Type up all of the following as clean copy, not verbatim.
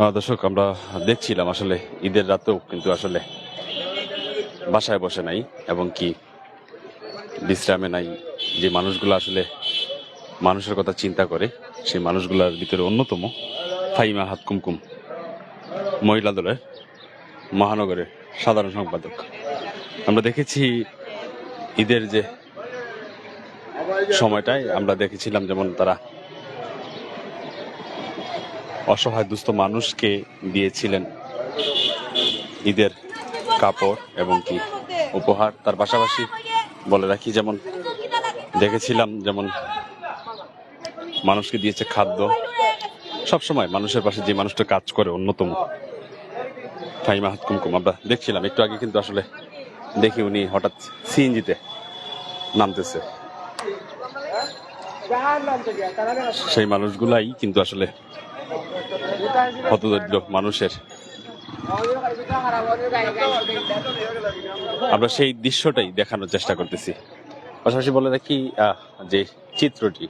দর্শক, আমরা দেখছিলাম আসলে ঈদের রাতেও কিন্তু আসলে বাসায় বসে নাই এবং কি বিশ্রামে নাই। যে মানুষগুলো আসলে মানুষের কথা চিন্তা করে, সেই মানুষগুলোর ভিতরে অন্যতম ফাহিমা হাত কুমকুম, মহিলা দলের মহানগরের সাধারণ সম্পাদক। আমরা দেখেছি ঈদের যে সময়টায় আমরা দেখেছিলাম যেমন তারা অসহায় দুস্থ মানুষকে দিয়েছিলেন ঈদের কাপড় এবং কি উপহার। তার পাশাপাশি বলে রাখি যেমন দেখেছিলাম যেমন মানুষকে দিয়েছে খাদ্য। সবসময় মানুষের পাশে যে মানুষটা কাজ করে অন্যতম ফাহিমা হাত কুমকুম। আমরা দেখছিলাম একটু আগে কিন্তু আসলে দেখি উনি হঠাৎ সিএনজিতে নামতেছে। সেই মানুষগুলাই কিন্তু আসলে হতদরিদ্র মানুষের, আমরা সেই দৃশ্যটাই দেখানোর চেষ্টা করতেছি। পাশাপাশি বলে রাখি যে চিত্রটি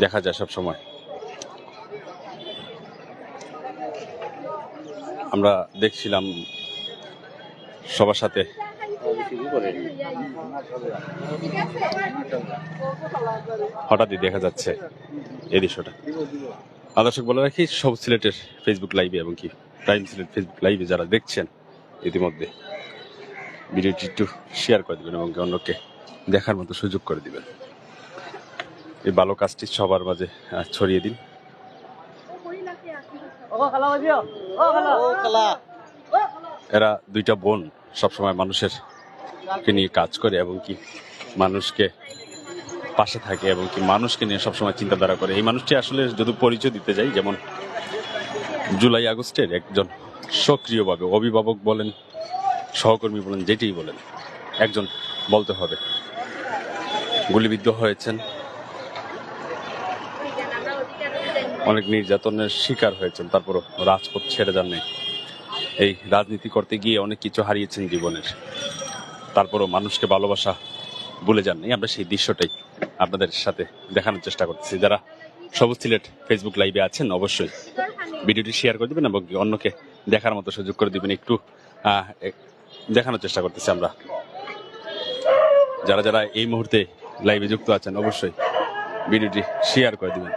দেখা যায় সব সময়, আমরা দেখছিলাম সবার সাথে হঠাৎই দেখা যাচ্ছে এই দৃশ্যটা। দর্শক বলে রাখি সব সিলেটের ফেসবুক লাইভে এবং কি প্রাইম সিলেট ফেসবুক লাইভে যারা দেখছেন ইতিমধ্যে ভিডিওটি একটু শেয়ার করে দিবেন এবং অন্যকে দেখার মতো সুযোগ করে দিবেন। এই ভালো কাজটি সবার মাঝে ছড়িয়ে দিন। এরা দুইটা বোন সবসময় মানুষের নিয়ে কাজ করে এবং কি মানুষকে পাশে থাকে এবং কি মানুষকে নিয়ে সবসময় চিন্তাধারা করে। এই মানুষটি আসলে যদি পরিচয় দিতে যাই, যেমন জুলাই আগস্টের একজন সক্রিয়ভাবে অভিভাবক বলেন, সহকর্মী বলেন, যেটিই বলেন, একজন বলতে হবে। গুলিবিদ্ধ হয়েছেন, অনেক নির্যাতনের শিকার হয়েছেন, তারপরও রাজপথ ছেড়ে যান নাই। এই রাজনীতি করতে গিয়ে অনেক কিছু হারিয়েছেন জীবনের, তারপরও মানুষকে ভালোবাসা ভুলে যান নাই। আমরা সেই দৃশ্যটাই আপনাদের সাথে দেখানোর চেষ্টা করতেছি। যারা সবুজ সিলেট ফেসবুক লাইভে আছেন অবশ্যই ভিডিওটি শেয়ার করে দিবেন এবং অন্যকে দেখার মতো সুযোগ করে দিবেন। একটু দেখানোর চেষ্টা করতেছি আমরা। যারা যারা এই মুহূর্তে লাইভে যুক্ত আছেন অবশ্যই ভিডিওটি শেয়ার করে দিবেন।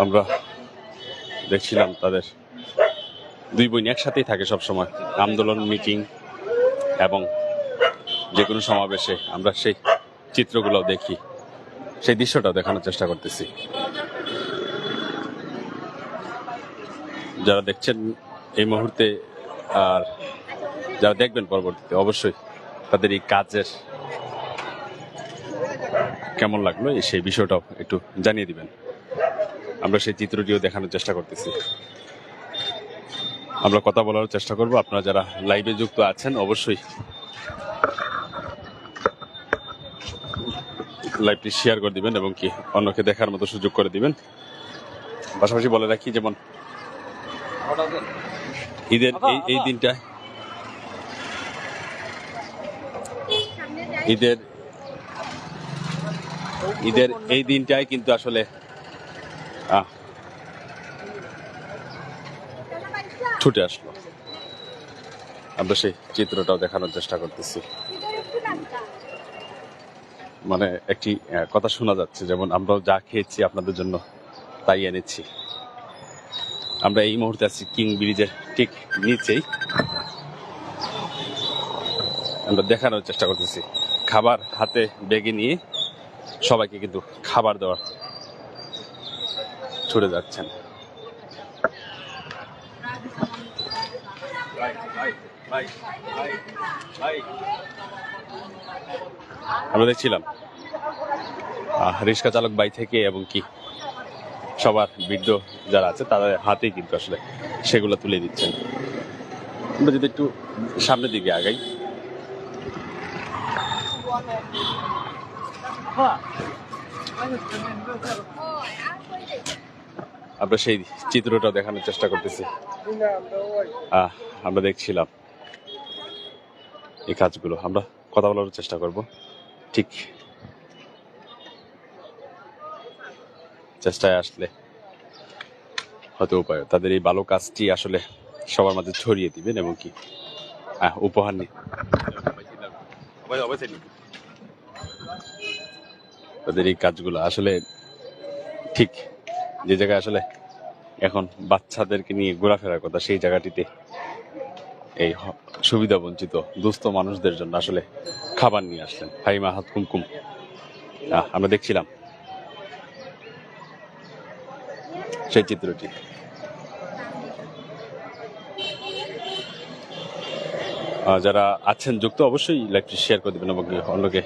আমরা দেখছিলাম তাদের দুই বোন একসাথেই থাকে সবসময়, আন্দোলন, মিটিং এবং যে কোনো সমাবেশে আমরা সেই চিত্রগুলো দেখি, সেই দৃশ্যটাও দেখানোর চেষ্টা করতেছি। যারা দেখছেন এই মুহূর্তে আর যারা দেখবেন পরবর্তীতে অবশ্যই তাদের এই কাজের কেমন লাগলো সেই বিষয়টাও একটু জানিয়ে দিবেন। আমরা সেই চিত্রটিও দেখানোর চেষ্টা করতেছি। আমরা কথা বলার চেষ্টা করব। আপনারা যারা লাইভে যুক্ত আছেন অবশ্যই লাইভটি শেয়ার করে দিবেন এবং কি অন্যকে দেখার মতো সুযোগ করে দিবেন। পাশাপাশি বলে রাখি যেমন ঈদের এই দিনটা, ঈদের এই দিনটাই কিন্তু আসলে ছুটে আসলো। আমরা সেই চিত্রটাও দেখানোর চেষ্টা করতেছি। মানে একটি কথা শোনা যাচ্ছে, যেমন আমরাও যা খেয়েছি আপনাদের জন্য তাই এনেছি। আমরা এই মুহূর্তে আছি কিং ব্রিজের ঠিক নিচেই। আমরা দেখানোর চেষ্টা করতেছি খাবার হাতে ব্যাগে নিয়ে সবাইকে কিন্তু খাবার দেওয়ার ছুটে যাচ্ছেন। আমরা দেখছিলাম রিক্সা চালক ভাই থেকে এবং কি সবার বৃদ্ধ যারা আছে তাদের হাতেই কিন্তু আসলে সেগুলো তুলে দিচ্ছেন। আমরা যদি একটু সামনের দিকে আগাই, আমরা সেই চিত্রটা দেখানোর চেষ্টা করতেছি। আমরা দেখছিলাম এই কাজগুলো, আমরা কথা বলার চেষ্টা করব। ঠিক চেষ্টায় আসলে হয়তো উপায়, তাদের এই ভালো কাজটি আসলে সবার মাঝে ছড়িয়ে দিবেন এবং কি উপহার নিয়ে তাদের এই কাজগুলো আসলে ঠিক যে জায়গায় আসলে এখন বাচ্চাদেরকে নিয়ে ঘোরাফেরার কথা, সেই জায়গাটিতে এই সুবিধা বঞ্চিত দুস্থ মানুষদের জন্য আসলে খাবার নিয়ে আসলেন ফাহিমা হাত কুমকুম। আমরা দেখছিলাম সেই চিত্রটি। যারা আছেন যুক্ত অবশ্যই লাইভটি শেয়ার করে দিবেন এবং অন্যকে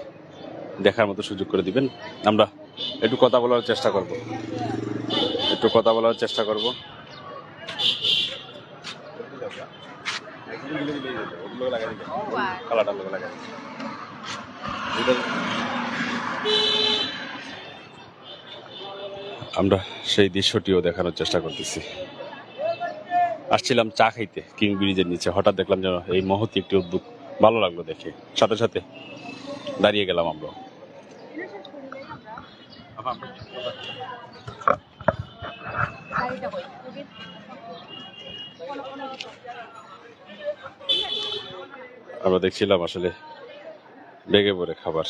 দেখার মতো সুযোগ করে দিবেন। আমরা একটু কথা বলার চেষ্টা করব, আমরা সেই দৃশ্যটিও দেখানোর চেষ্টা করতেছি। আসছিলাম চা খাইতে কিং ব্রিজের নিচে, হঠাৎ দেখলাম যেন এই মহতি একটি উদ্যোগ, ভালো লাগলো দেখে, সাথে সাথে দাঁড়িয়ে গেলাম আমরা। আমরা দেখছিলাম আসলে বেগে পড়ে খাবার।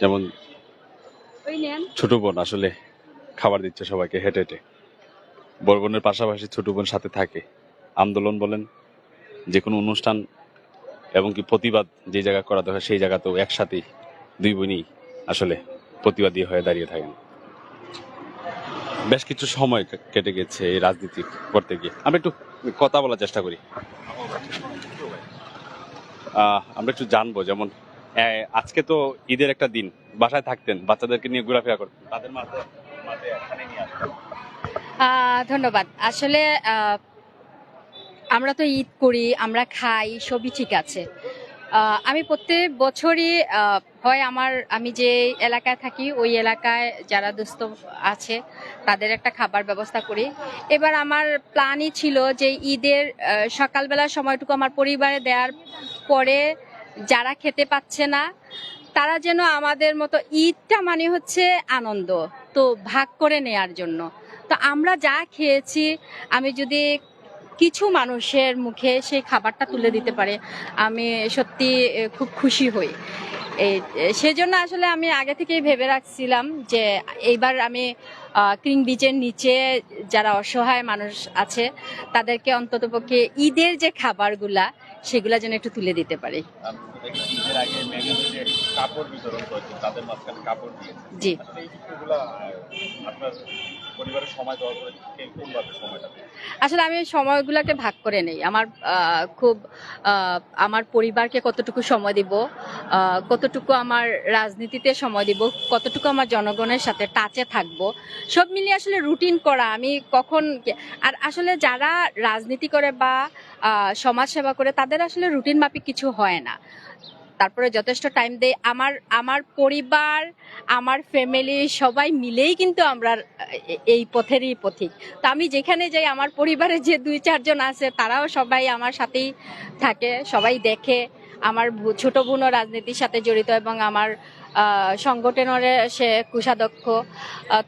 যেমন ছোট বোন আসলে খাবার দিচ্ছে সবাইকে হেঁটে হেঁটে, বড় বোনের পাশাপাশি ছোট বোন সাথে থাকে। আন্দোলন বলেন, যে কোনো অনুষ্ঠান এবং কি প্রতিবাদ যে জায়গা করা দরকার সেই জায়গাতেও একসাথেই দুই বোনই আসলে প্রতিবাদী হয়ে দাঁড়িয়ে থাকেন। বেশ কিছু সময় কেটে গেছে এই রাজনীতি করতে গিয়ে। আমরা একটু কথা বলার চেষ্টা করি, আমরা একটু জানবো। যেমন আজকে তো ঈদের একটা দিন, বাসায় থাকতেন, বাচ্চাদেরকে নিয়ে ঘোরাফেরা করতেন, তাদের মাঝে এখানে নিয়ে আসতেন। ধন্যবাদ। আসলে আমরা তো ঈদ করি, আমরা খাই, সবই ঠিক আছে। আমি প্রত্যেক বছরই হয় আমি যে এলাকায় থাকি ওই এলাকায় যারা দুস্থ আছে তাদের একটা খাবার ব্যবস্থা করি। এবার আমার প্ল্যানই ছিল যে ঈদের সকালবেলার সময়টুকু আমার পরিবারে দেওয়ার পরে যারা খেতে পাচ্ছে না তারা যেন আমাদের মতো, ঈদটা মানে হচ্ছে আনন্দ, তো ভাগ করে নেয়ার জন্য। তো আমরা যা খেয়েছি আমি যদি কিছু মানুষের মুখে সেই খাবারটা তুলে দিতে পারে আমি সত্যি খুব খুশি হই। সেজন্য আসলে আমি আগে থেকেই ভেবে রাখছিলাম যে এইবার আমি কিং বিচের নিচে যারা অসহায় মানুষ আছে তাদেরকে অন্ততপক্ষে ঈদের যে খাবারগুলা সেগুলা যেন একটু তুলে দিতে পারি। জি, আসলে আমি সময়গুলোকে ভাগ করে নেই। আমার পরিবারকে কতটুকু সময় দিব, কতটুকু আমার রাজনীতিতে সময় দিব, কতটুকু আমার জনগণের সাথে টাচে থাকবো, সব মিলিয়ে আসলে রুটিন করা। আমি কখন আর আসলে যারা রাজনীতি করে বা সমাজ সেবা করে তাদের আসলে রুটিন মাফিক কিছু হয় না। তারপরে যথেষ্ট টাইম দেই। আমার পরিবার, আমার ফ্যামিলি সবাই মিলেই কিন্তু আমরা এই পথেরই পথিক। তো আমি যেখানে যাই আমার পরিবারে যে 2-4 জন আছে তারাও সবাই আমার সাথেই থাকে, সবাই দেখে। আমার ছোট বোনও রাজনীতির সাথে জড়িত এবং আমার সংগঠনের সে কোষাধ্যক্ষ।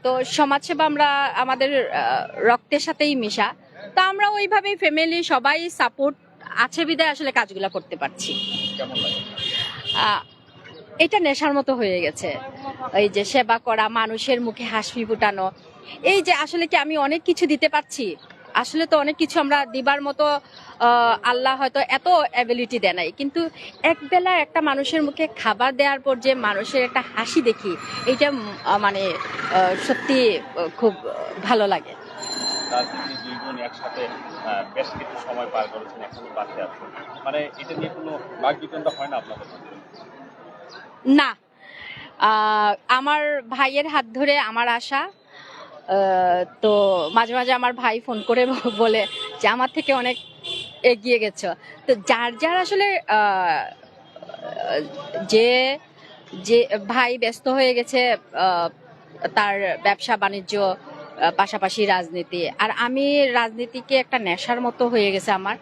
তো সমাজসেবা আমরা আমাদের রক্তের সাথেই মিশা। তো আমরা ওইভাবেই ফ্যামিলি সবাই সাপোর্ট আছে বিধায় আসলে কাজগুলো করতে পারছি। এটা নেশার মতো হয়ে গেছে, এই যে সেবা করা, মানুষের মুখে হাসি ফুটানো। এই যে আসলে কি আমি অনেক কিছু দিতে পারছি, আসলে তো অনেক কিছু আমরা দিবার মতো আল্লাহ হয়তো এত অ্যাবিলিটি দেয় নাই, কিন্তু একবেলা একটা মানুষের মুখে খাবার দেওয়ার পর যে মানুষের একটা হাসি দেখি, এইটা মানে সত্যি খুব ভালো লাগে। একসাথে বেশ কিছু সময় পার করেছেন, এখন পাশে আছেন, মানে এটা নিয়ে কোনো বাক বিতণ্ডা হয় না আপনাদের? না, আমার ভাইয়ের হাত ধরে আমার আশা। তো মাঝে মাঝে আমার ভাই ফোন করে বলে যে আমার থেকে অনেক এগিয়ে গেছো। তো যার যার আসলে যে যে ভাই ব্যস্ত হয়ে গেছে তার ব্যবসা বাণিজ্য, পাশাপাশি রাজনীতি। আর আমি রাজনীতিকে একটা নেশার মতো হয়ে গেছে আমার।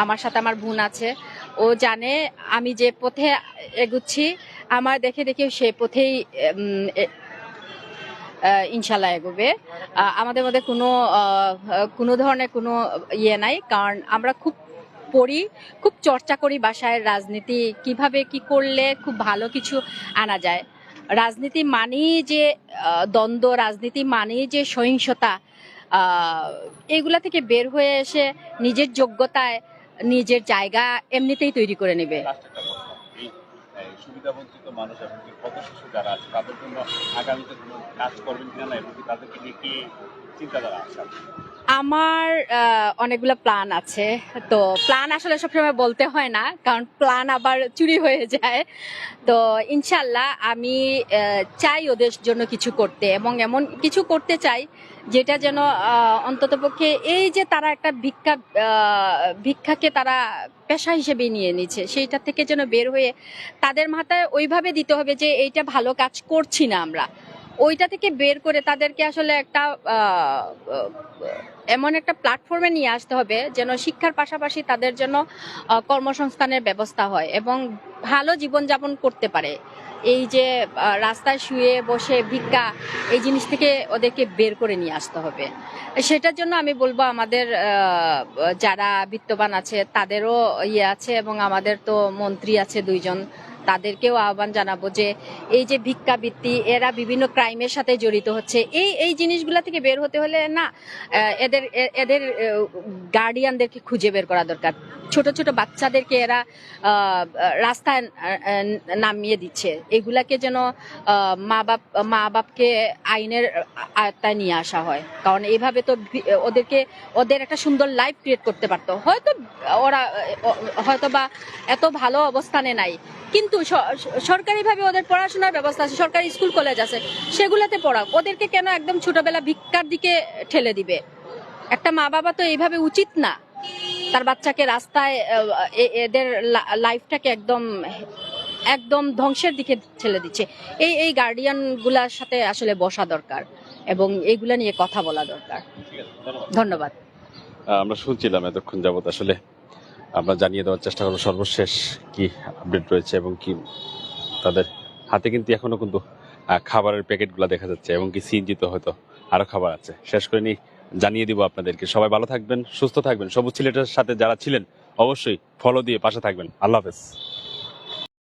আমার সাথে আমার বোন আছে, ও জানে আমি যে পথে এগুচ্ছি, আমার দেখে দেখে সে পথেই ইনশাল্লাহ এগোবে। আমাদের মধ্যে কোনো ধরনের কোনো ইয়ে নাই, কারণ আমরা খুব পড়ি, খুব চর্চা করি বাসায় রাজনীতি কিভাবে কি করলে খুব ভালো কিছু আনা যায়। রাজনীতি মানেই যে দ্বন্দ্ব, রাজনীতি মানেই যে সহিংসতা, এগুলা থেকে বের হয়ে এসে নিজের যোগ্যতায় নিজের জায়গা এমনিতেই তৈরি করে নেবে। এই সুবিধাবঞ্চিত মানুষ এবং পথ শিশু যারা আছে তাদের জন্য আগামীতে কোনো কাজ করবেন কিনা, এবং তাদেরকে নিয়ে কি চিন্তাধারা আছে? আমার অনেকগুলো প্ল্যান আছে। তো প্ল্যান আসলে সবসময় বলতে হয় না, কারণ প্ল্যান আবার চুরি হয়ে যায়। তো ইনশাল্লাহ আমি চাই ওদের জন্য কিছু করতে, এবং এমন কিছু করতে চাই যেটা যেন অন্ততপক্ষে এই যে তারা একটা ভিক্ষাকে তারা পেশা হিসেবে নিয়ে নিচ্ছে, সেইটা থেকে যেন বের হয়ে তাদের মাথায় ওইভাবে দিতে হবে যে এইটা ভালো কাজ করছি না আমরা, ওইটা থেকে বের করে তাদেরকে আসলে একটা এমন একটা প্ল্যাটফর্মে নিয়ে আসতে হবে যেন শিক্ষার পাশাপাশি তাদের জন্য কর্মসংস্থানের ব্যবস্থা হয় এবং ভালো জীবনযাপন করতে পারে। এই যে রাস্তায় শুয়ে বসে ভিক্ষা, এই জিনিস থেকে ওদেরকে বের করে নিয়ে আসতে হবে। সেটার জন্য আমি বলবো আমাদের যারা বিত্তবান আছে তাদেরও ইয়ে আছে, এবং আমাদের তো মন্ত্রী আছে 2 জন, তাদেরকেও আহ্বান জানাবো যে এই যে ভিক্ষাবৃত্তি, এরা বিভিন্ন ক্রাইমের সাথে জড়িত হচ্ছে, এই জিনিসগুলা থেকে বের হতে হলে না এদের গার্ডিয়ানদেরকে খুঁজে বের করা দরকার। ছোট ছোট বাচ্চাদেরকে এরা রাস্তায় নামিয়ে দিচ্ছে, এগুলাকে যেন মা বাপকে আইনের আয়ত্তায় নিয়ে আসা হয়, কারণ এইভাবে তো ওদের একটা সুন্দর লাইফ ক্রিয়েট করতে পারতো। হয়তো ওরা হয়তো বা এত ভালো অবস্থানে নাই, কিন্তু সরকারিভাবে ওদের পড়াশোনার ব্যবস্থা আছে, সরকারি স্কুল কলেজ আছে, সেগুলোতে পড়াক। ওদেরকে কেন একদম ছোটবেলা ভিক্ষার দিকে ঠেলে দিবে? একটা মা বাবা তো এইভাবে উচিত না, তার বাচ্চাকে রাস্তায় এদের লাইফটাকে একদম ধ্বংসের দিকে ঠেলে দিচ্ছে। এই গার্ডিয়ান গুলার সাথে আসলে বসা দরকার এবং এইগুলা নিয়ে কথা বলা দরকার। ধন্যবাদ। আমরা শুনছিলাম এতক্ষণ যাবত, আসলে আমরা জানিয়ে দেওয়ার চেষ্টা করবো সর্বশেষ কি আপডেট রয়েছে, এবং কি তাদের হাতে কিন্তু এখনো কিন্তু খাবারের প্যাকেটগুলো দেখা যাচ্ছে, এবং কি সিএনজিতে হয়তো আরো খাবার আছে। শেষ করে নিয়ে জানিয়ে দিব আপনাদেরকে। সবাই ভালো থাকবেন, সুস্থ থাকবেন। সবুজ সিলেটের সাথে যারা ছিলেন অবশ্যই ফলো দিয়ে পাশে থাকবেন। আল্লাহ হাফেজ।